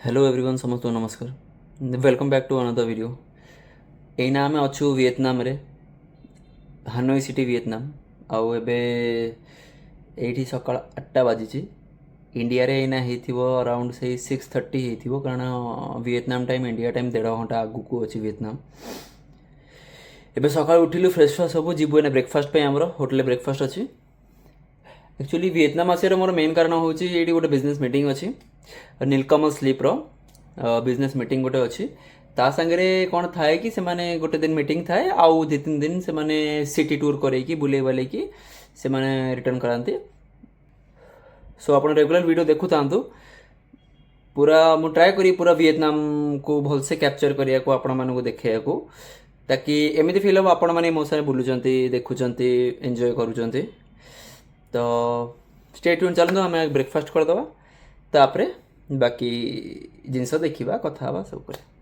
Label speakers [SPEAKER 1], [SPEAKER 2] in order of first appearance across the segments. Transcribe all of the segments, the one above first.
[SPEAKER 1] Hello everyone समस्त नमस्कार welcome back to another video. एना आम अच्छु विएतनाम रे हानोई सिटी विएतनाम आउ एबे एठी सकाळ 8टा बाजिची इंडिया रे एना हेथिबो अराउंड से 6:30 हेथिबो कारण विएतनाम टाइम इंडिया टाइम 1.5 घंटा आगुकू अछि विएतनाम। एबे सकाळ उठिलु फ्रेश फ्रेश सब जीवु एना ब्रेकफास्ट पे हमरो होटल ब्रेकफास्ट अछि। एक्चुअली विएतनाम आसियार मोर मेन कारण होची एठी गोटे बिजनेस मीटिंग अछि नीलकमल स्लीप रो बिजनेस मीटिंग गोटे अच्छी ता सांगरे कौन थाए कि सेमाने गोटे दिन मीटिंग थाए आउ 2-3 दिन सेमाने सिटी टूर करैकी बुले बाले की सेमाने रिटर्न करांती। सो आप रेगुलर वीडियो देखु थांतु पूरा मु ट्राए करी पूरा विएतनाम को भल से कैप्चर करिया को आपण मानको देखैया को ताकि एमिति फील हम आपण माने मो सारे बुलुचंती देखुचंती एन्जॉय करूचंती। तो स्टे ट्यून चलतो हमें ब्रेकफास्ट कर दवा तापरे बाकी जिनस देखा कथा हवा सब करे।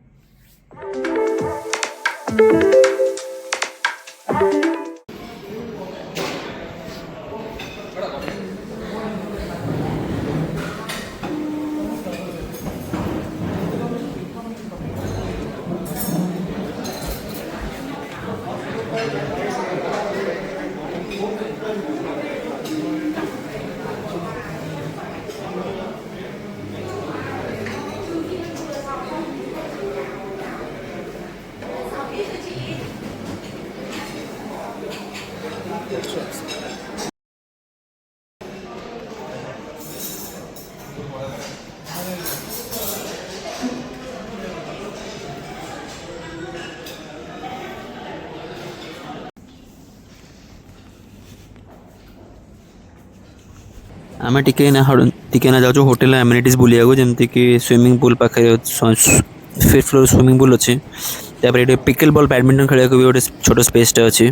[SPEAKER 1] आम टिके ना जाऊँ होटेल एमिनिटीज बुलिया जमती कि स्विमिंग पूल पाखे 5th फ्लोर स्विमिंग पूल अच्छी ये पिकल बॉल बैडमिंटन खेल भी गोटे छोट स्पेसटा अच्छी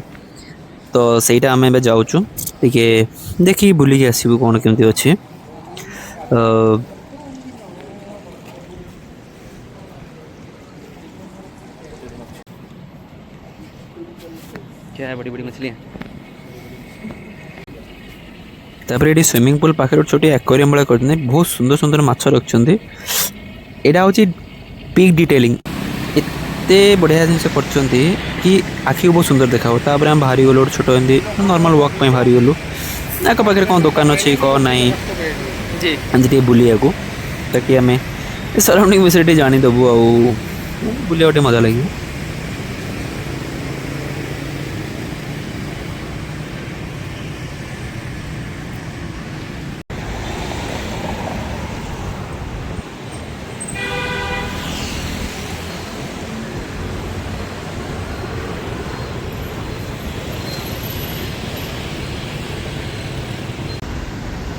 [SPEAKER 1] तो सहीटा आम ए जाऊँ टे देखिए बुलिकी आसबू कौन केमती अच्छी। क्या है बड़ी बड़ी मछलियाँ तापर ये स्विमिंग पूल पाखे छोटी एक्वेरियम भाई कर बहुत सुंदर सुंदर माछ रखते यहाँ हूँ पिक डिटेलिंग एते बढ़िया जिन कि आखि बहुत सुंदर देखा तापर आम बाहरी गलु छोट एमती नॉर्मल वॉक पे बाहरी गलु आख पाखे कौन दुकान अच्छी कौन नाई जी बुलिया को ताकि आम सराउंडिंग विषय जानीदेबू आउ बुलिया मजा लगे।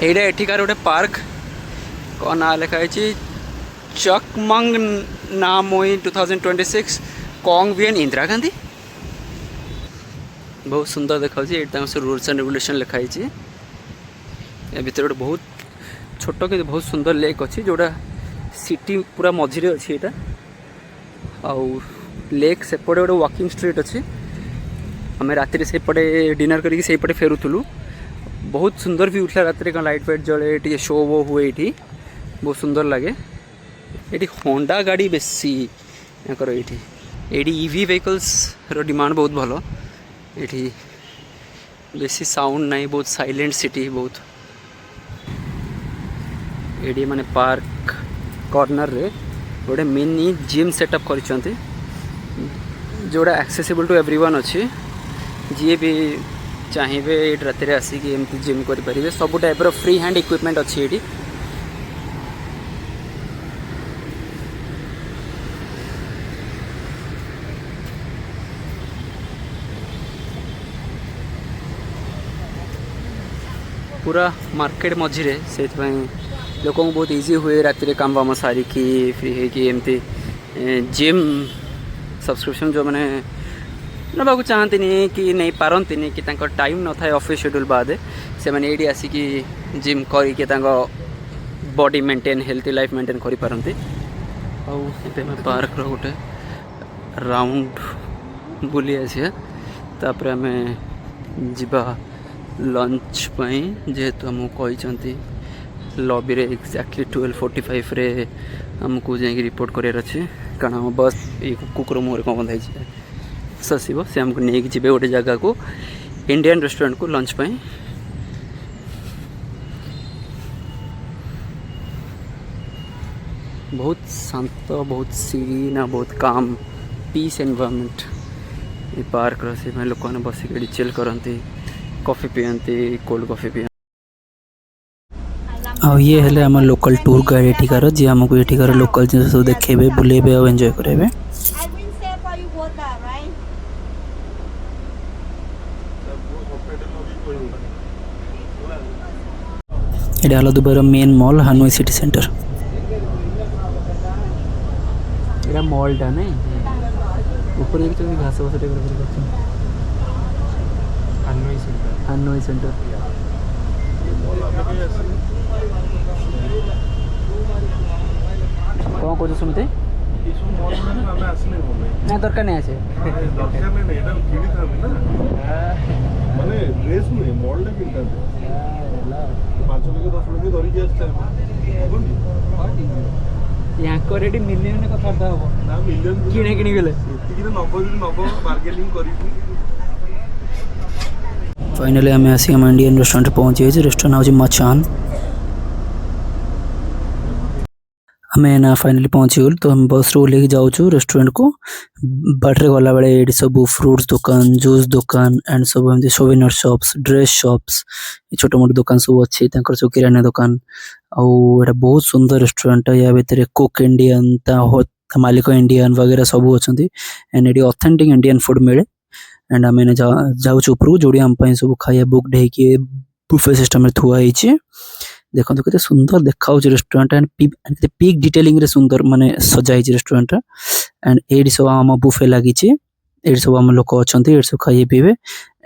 [SPEAKER 1] एटा एठिकार गोटे पार्क कौन ना लिखाई चकमंग नामोई 2026 कॉन्ग वियन इंदिरा गांधी बहुत सुंदर देखा रूल्स एंड रेगुलेशन लिखाई भितर गोटे बहुत छोट कि बहुत सुंदर लेक अच्छी जोड़ा सिटी पूरा मझे अच्छी यहाँ आउ लेक सेपटे गोटे वॉकिंग स्ट्रीट अच्छी आम राति से डिनर करके फेरुलु बहुत सुंदर भी उठला रात कौन लाइट फाइट जले टी शो वो हुए ये बहुत सुंदर लगे ये होंडा गाड़ी बेसी ये ईवी व्हीकल्स रो डिमांड बहुत भलो ये बेसी साउंड नहीं बहुत साइलेंट सिटी बहुत ये माने पार्क कॉर्नर रे गोटे मिनी जिम सेटअप कर जोड़ा एक्सेसिबल टू एवरीवन अच्छी जी भी चाहिए रात आसिक एमती जिम करेंगे सब टाइप फ्री हैंड इक्विपमेंट अच्छी ये पूरा मार्केट मझे से लोक बहुत इजी हुए रात काम वाम सारिकी फ्री होमती जिम सब्सक्रिप्शन जो मैंने ना चाहती कि नहीं पारती कि टाइम न था ऑफिस शेड्यूल बाद से मैंने ये आसिक जिम करके body maintain healthy life maintain करि पारंती। आउ पार्क रो गोटे राउंड बुली आसिया तापर आम जीवा लंच जेहेतु आमको कहते लॉबी रे एक्जाक्टली 12:45 रे हमको जाकि रिपोर्ट करार अच्छे कारण हम बस ये कुकुर मुहर कौन बंधाई आसब से हमको नहीं जी गोटे जगह को इंडियन रेस्टोरेंट को लंच पाई बहुत शांत बहुत सीरीन बहुत काम पीस एनवायरनमेंट ये पार्क से लोक मैंने बसिक चिल करती कॉफ़ी पीती कोल्ड कॉफ़ी पी आ ये हेले आम लोकल टूर गाइड एठिकार जी आमको एठिकार लोकल जिन सब देखेबे बुलेबे और एंजॉय करेबे। एटा हला दुबईर main mall Hanoi city centre एटा मॉलटा नहीं ऊपर एक तो घास बस हानोई सेंटर कौन कौन सुनते ना दरकार नहीं आसे यहाँ रेडी मिलियन कथा हम किणे किणी गले फाइनली आम आसिक आम इंडियन रेस्टोरेंट पहुँची रेस्टोरेंट हूँ मचान आम ना फाइनली पहुँची गलु तो हम बस रू लेके जाऊँ रेस्टोरेंट को बाटे गला बेले ये सब फ्रूट्स दुकान जूस दुकान एंड सब एमती सोवेनियर शॉप्स ड्रेस शॉप्स छोट मोट दुकान सब अच्छी सब किराना दुकान आउ बहुत सुंदर रेस्टोरेंट या भितर कुक इंडियन मालिक इंडियन वगैरह सब अच्छा एंड ये ऑथेंटिक इंडियन फूड मिले एंड आम जाऊँ उपरू जो आम सब खाया बुक होगी बुफे सिस्टम थुआई देखो केते सुंदर देखा रेस्टोरेंट एंड पिक डिटेलिंग रे सुंदर माने सजाई रेस्टोरेंट एंड ये सब आम बुफे लगी ये सब आम लोक अच्छा ये सब खाइए पीबे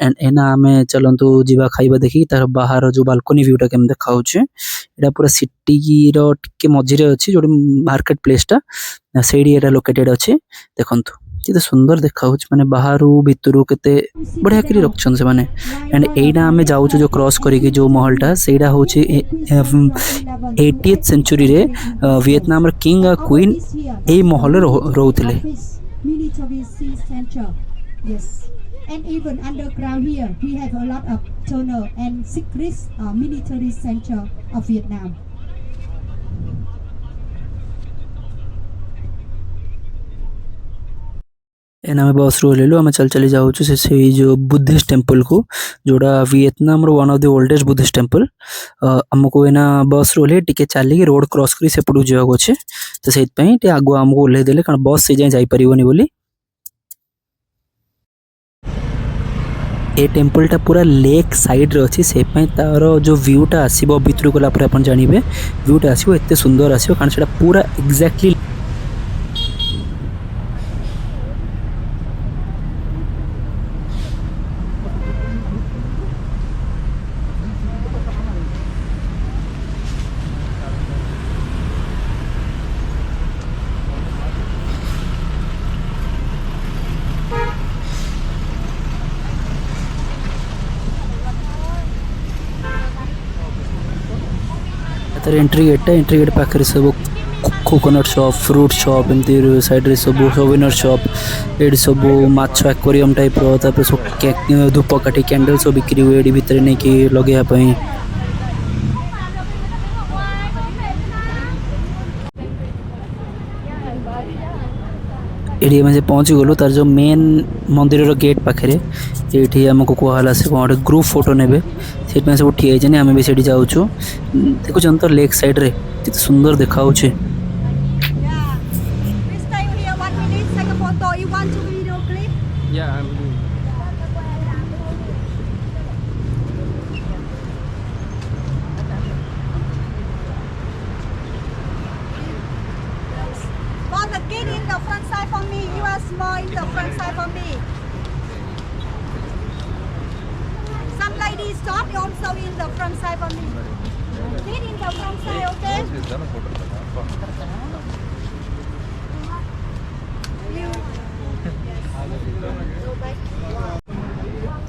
[SPEAKER 1] एंड एना आम चलतु जीवा खाइबा देखी तार बाहर जो बालकनी व्यूटा केम देखा यहाँ पूरा सिटी टे मझे अच्छी जो मार्केट प्लेसटा से लोकेटेड अच्छे देखु केते सुंदर देखा माने बाहर भितर केते बढ़िया करी रखछन से माने एंड एइना हमें जाऊ जो क्रॉस करिके जो महलटा सेडा होची 80th सेंचुरी रे वियतनाम रे king uh queen A Mahal रहउथिले।
[SPEAKER 2] And even underground here, we have a lot of tunnel and secret military center of Vietnam.
[SPEAKER 1] एना में बस रू ले आम चल चली जाऊँ से जो बुद्धिस्ट टेम्पल को जोड़ा Vietnam one of the oldest Buddhist temple आमको एना बस रू ले टिके चलिए रोड क्रॉस कर सेपटू जावाक अच्छे तो से आगु आमको ओल्हे देले कारण बस से जाए जापरनी बोली ए टेम्पलटा पूरा लेक साइड रे अच्छी से तार जो व्यूटा आसो भितर गला आप जानवे व्यूटा आसो एत सुंदर आसो कारण से पूरा एक्जाक्टली एंट्री गेट पाखे सब कोकोनट शॉप फ्रूट शॉप एमती साइड रे सब सोवेनियर शॉप ये सब माछ एक्वेरियम टाइप रो सब धूपकाठी कैंडल सब बिक्री हुए ये भितर नहीं कि लगे ये मैं पहुँची गलु तार जो मेन मंदिर गेट पाखे ये आमको कहला से कौन ग्रुप फोटो ने से सब ठिया आम भी से जाऊँ देखुन तो लेक साइड रे कितने सुंदर देखा
[SPEAKER 2] Get in the front side for me. You are small in the front side for me. Some ladies stop also in the front side for me. Get in the front side, okay?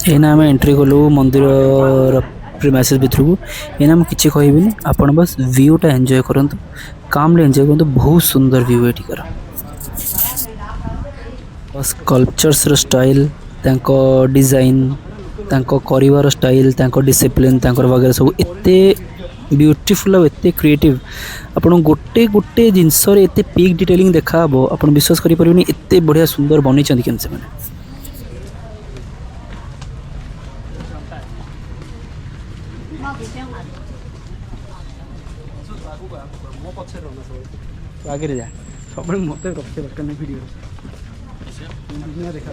[SPEAKER 1] एना आम entry कलु मंदिर
[SPEAKER 3] premises भितर को एना मुझे किसी कहबी आपण बस व्यूटा एंजॉय करंतु कामली एंजॉय करंतु बहुत सुंदर व्यू एटिकार स्कल्पचर्स स्टाइल तांको डिजाइन तांको करिवार स्टाइल तांको डिसिप्लिन तांकर वगैरह सब एते ब्यूटीफुल और एते क्रिएटिव आपण गोटे गोटे जिनस एते पिक डिटेलिंग देखा हबो आपण विश्वास करि परिबनी एते बढ़िया सुंदर बनै चंदी केन से माने आगे जा सब मत रखे दरकार वीडियो देखा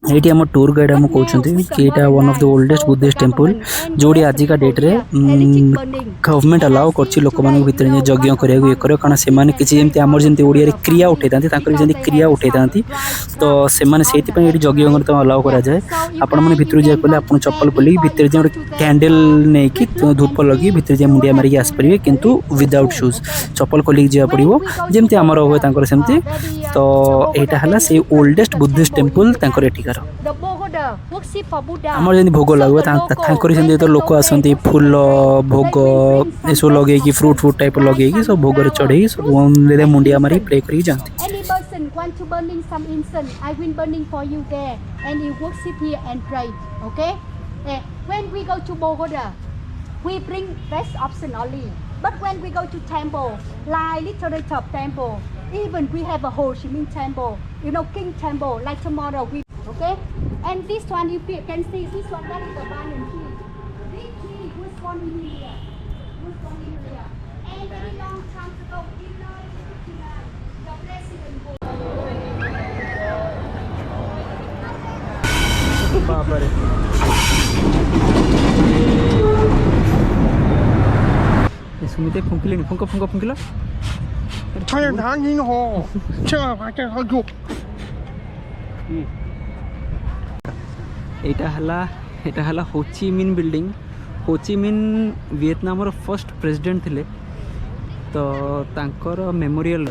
[SPEAKER 3] ये आम टूर गाइड आम कहते कि यहाँ one of the oldest Buddhist temple जोड़ी आजिका डेट रे गवर्नमेंट अलाउ कर लोक मान भर यज्ञ कराया कर कारण से किसी जमी आमर जमी ओडिया क्रिया उठे था क्रिया उठे था तो से यज्ञ अलाउ कराए आपण मैंने भितर जाए आप चप्पल खोल भितर जो कैंडल नहीं कि धूप लगे भितर जाए मुंडिया मारिक आसपारे किंतु विदाउट शूज चप्पल खोलिक जा पड़ो जमी आमर हुए सेमती तो यहाँ है से ओल्डेस्ट बुद्धिस्ट टेम्पल एठिकार आमर जमी भोग लगे तो लोक आसती फूल भोग ये सब लगे फ्रूट फ्रूट टाइप लगे सब भोग चढ़े सब मुंडिया मारी प्रे कर जाती
[SPEAKER 2] Any person want to burning some incense, I will burning for you there, and you worship here and pray. Okay? When we go to Bogota, we bring best option only. But when we go to temple, like literature temple, even we have a Ho Chi Minh temple, you know, King temple. Like tomorrow we, okay? And this one you can see, this one that is the banyan tree. This tree was born in India. Was born in India. And very long time ago, in 1959, the president was.
[SPEAKER 3] सुमिते फुंकिले फुंक फुंक फुंकिला एटा हला होची मिन building होची मिन Vietnam row first president थिले तो तांकर memorial